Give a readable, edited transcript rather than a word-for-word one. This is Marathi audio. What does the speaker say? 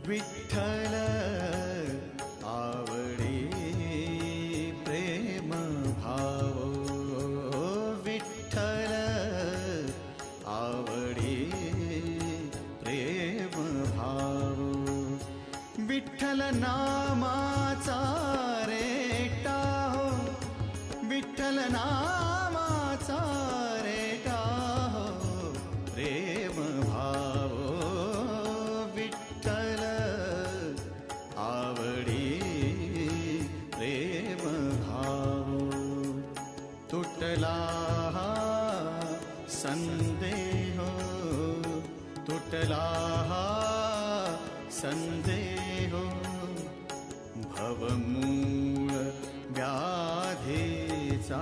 विठ्ठल आवडी प्रेम भाव, विठ्ठल आवडी प्रेम भाव, विठ्ठल नामाचा रेटा हो, विठ्ठल नामाचा रेटा हो प्रेम भाव, विठ्ठल आवडी प्रेम भाव. तुटला संदेह, तुटला संदेह, भवमूळ व्याधीचा